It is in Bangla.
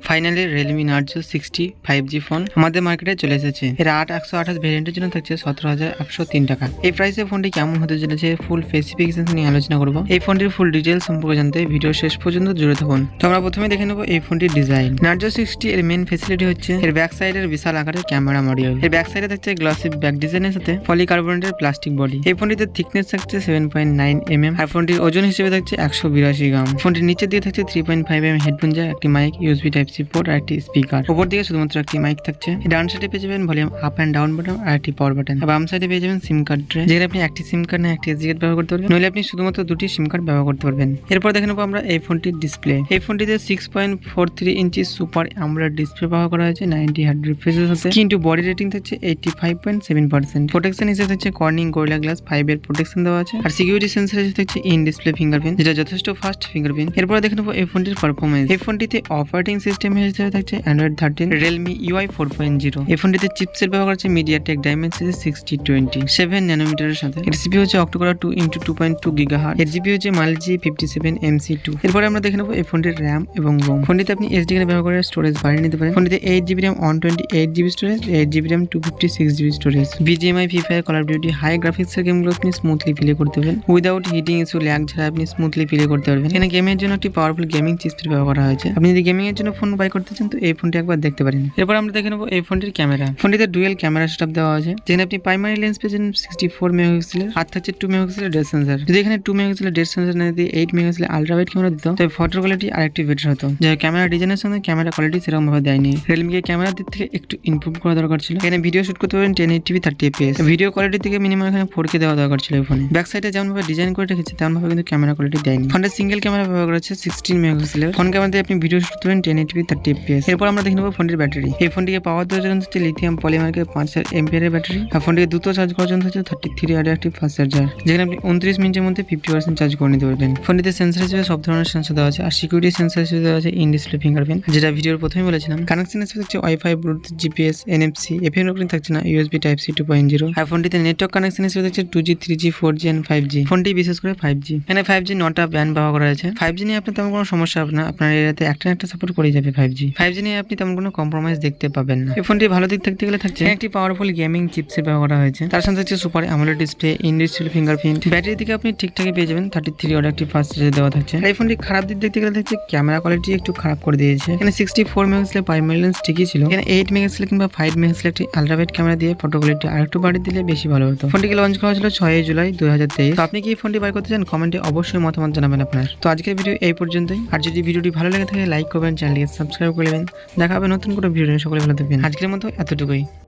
Finally realme narzo 60 5G phone আমাদের মার্কেটে চলে এসেছে। এর 128 ভেরিয়েন্টের জন্য থাকছে 17,103 টাকা। এই প্রাইসে ফোনটি কেমন হতে চলেছে ফুল স্পেসিফিকেশন নিয়ে আলোচনা করব। এই ফোনটির ফুল ডিটেইলস সম্পর্কে জানতে ভিডিও শেষ পর্যন্ত জুড়ে থাকুন। তো আমরা প্রথমে দেখে নেব এই ফোনটির ডিজাইন। narzo 60 এর মেইন ফ্যাসিলিটি হচ্ছে এর ব্যাক সাইডের বিশাল আকারের ক্যামেরা মডিউল। এর ব্যাক সাইডে থাকছে গ্লসি ব্যাক ডিজাইনের সাথে পলিকার্বনেটের প্লাস্টিক বডি। এই ফোনটিতে থিকনেস থাকছে 7.9 mm আর ফোনটির ওজন হিসেবে থাকছে 182 গ্রাম। ফোনটির নিচের দিকে থাকছে 3.5 mm হেডফোন জ্যাক, একটি mic, USB type C port আর একটি স্পিকার। উপর দিকে শুধুমাত্র একটি মাইক থাকছে। ডান সাইডে পেয়ে যাবেন volume up and down button আর একটি পাওয়ার বাটন। আর বাম সাইডে পেয়ে যাবেন সিম কার্ড ট্রে, যেখানে আপনি একটি সিম কার্ড না একটি এসডি কার্ড ব্যবহার করতে পারবেন, নইলে আপনি শুধুমাত্র দুটি সিম কার্ড ব্যবহার করতে পারবেন। এরপর দেখে নেবো আমরা এই ফোনটির ডিসপ্লে। এই ফোনটিতে 6.43 ইঞ্চি সুপার অ্যামোলেড ডিসপ্লে ব্যবহার করা হয়েছে 90 হার্জ রিফ্রেশের সাথে, কিন্তু বডি রেটিং থাকছে 85.7%। প্রোটেকশন হিসেবে থাকছে কর্নিং গোরিলা গ্লাস 5 এর প্রোটেকশন দেওয়া আছে। আর সিকিউরিটি সেন্সর হিসেবে থাকছে ইন ডিসপ্লে ফিঙ্গারপ্রিন্ট, যেটা যথেষ্ট ফাস্ট ফিঙ্গারপ্রিন্ট। এরপর দেখে নেবো এই ফোনটির পারফরমেন্স। এই ফোনটিতে অপারেটিং সিস্টেম হিসেবে থাকছে অ্যান্ড্রয়েড 13 realme UI 4.0। এই ফোনটিতে চিপসেট ব্যবহার করছে MediaTek Dimensity 6020 7 ন্যানোমিটারের সাথে। এর সিপিইউ হচ্ছে অক্টোকোর 2x2.2 GHz। এর জিপিইউ হচ্ছে Mali G57MC2। এরপর আমরা দেখে নেবো এই ফোনটির RAM এবং ROM। ফোনটিতে আপনি এসডি কার্ড ব্যবহার করে স্টোরেজ বাড়িয়ে নিতে পারেন। ফোনটিতে 8GB RAM 128GB storage, 8GB RAM 256GB storage. BGMI, Free Fire, Call of Duty high গ্রাফিক্সের গেমগুলো আপনি স্মুথলি প্লে করতে পারবেন উইদাউট হিটিং ইস্যু, ল্যাগ ছাড়া আপনি স্মুথলি প্লে করতে পারবেন। এখানে গেমের জন্য একটি পাওয়ারফুল গেমিং চিপসেট ব্যবহার করা হয়েছে। আপনি যদি গেমিং এর জন্য ফোন বাই করতে চান তো এই ফোনটি একবার দেখতে পারেন। এরপর আমরা দেখে নেবো এই ফোনটির ক্যামেরা। ফোনটিতে ডুয়েল ক্যামেরা সেটআপ দেওয়া আছে, যেখানে আপনি প্রাইমারি লেন্স পেয়েছেন 64 মেগাপিক্সেলের, আর থাকছে 2 মেগাপিক্সেলের ডেপথ সেন্সর। যদি এখানে 2 মেগাপিক্সেলের ডেপথ সেন্সর না দিয়ে 8 মেগাপিক্সেলের আলট্রা ওয়াইড ক্যামেরা দিত তবে ফটো কোয়ালিটি আরেকটু বেটার হতো। যে ক্যামেরা ডিজাইনের সঙ্গে ক্যামেরা কোয়ালিটি সেরকম ভাবে দেয়নি। Realme কে ক্যামেরার দিক থেকে একটু ইমপ্রুভ করা দরকার ছিল। এখানে ভিডিও শুট করতে পারেন 1080p 30fps। ভিডিও কোয়ালিটি থেকে মিনিমাম এখানে 4K দেওয়া দরকার ছিল এই ফোনে। ব্যাক সাইডে যেমন ভাবে ডিজাইন করে রেখেছে তেমন ভাবে কিন্তু ক্যামেরা কোয়ালিটি দেয়নি। ফোনটা সিঙ্গেল ক্যামেরা ব্যবহার করা হচ্ছে 16 মেগাপিক্সেলের। ফোন ক্যামেরা দিয়ে আপনি ভিডিও শুট করতে পারেন 1080p 30fps। এরপর আমরা দেখে নেব ফোনটির ব্যাটারি। এই ফোনটিকে পাওয়ার দেওয়ার জন্য হচ্ছে লিথিয়াম পলিমারের 5000 mAh এর ব্যাটারি। আর ফোনটিকে দ্রুত চার্জ করার জন্য হচ্ছে 33 ওয়াটের একটি ফাস্ট চার্জার, যেখানে আপনি 29 মিনিটের মধ্যে 50% চার্জ করে নিতে পারবেন। ফোনটিতে সেন্সর হিসেবে সব ধরনের সেন্সর দেওয়া আছে, আর সিকিউরিটি সেন্সর হিসেবে দেওয়া আছে ইন ডিসপ্লে ফিঙ্গারপ্রিন্ট, যেটা ভিডিওর প্রথমে বলেছিলাম। কানেকশন হিসেবে থাকছে wifi, Bluetooth, GPS, NFC, fingerprint থাকছে না, ইউএসবি টাইপ সি 2.0। আর ফোনটিতে নেটওয়ার্ক কানেকশন হিসেবে থাকছে 2G 3G 4G and 5G। ফোনটি বিশেষ করে 5G। এখানে 5G নটা ব্যান্ড ব্যবহার করা হয়েছে। 5G নিয়ে আপনার তেমন কোনো সমস্যা হবে না, আপনার এরিয়াতে একটা সাপোর্ট করে যাবে 5G নিয়ে আপনি তেমন কোনো কম্প্রোমাইজ দেখতে পাবেন না। এই ফোনটি ভালো দিক থাকতে গেলে থাকছে একটি পাওয়ারফুল গেমিং চিপসেট ব্যবহার করা হয়েছে, তার সাথে হচ্ছে super AMOLED display, in display fingerprint. Battery দিকে আপনি ঠিকঠাকই পেয়ে যাবেন, 33 ওয়াটের একটি ফাস্ট চার্জার দেওয়া থাকছে। এই ফোনটি খারাপ দিক দেখতে গেলে থাকছে ক্যামেরা কোয়ালিটি একটু খারাপ করে দিয়েছে। এখানে 64 মেগাপিক্সেলের প্রাইমারি লেন্স ঠিকই ছিল, এখানে 8 মেগাপিক্সেল কিংবা 5 মেগাপিক্সেল একটি আলট্রা ওয়াইড ক্যামেরা দিয়ে ফটো কোয়ালিটি আরেকটু বাড়িয়ে দিলে বেশি ভালো হতো। ফোনটিকে লঞ্চ করা হয়েছিল 6 জুলাই 2023। তো আপনি কি এই ফোনটি বাই করতে চান কমেন্টে অবশ্যই মতামত জানাবেন আপনার। তো আজকের ভিডিও এই পর্যন্তই। আর যদি ভিডিওটি ভালো লেগে থাকে লাইক করবেন, চ্যানেলটিকে সাবস্ক্রাইব করবেন। দেখা হবে নতুন কোনো ভিডিও নিয়ে। সকলে ভালো থাকবেন। আজকের মতো এতটুকুই।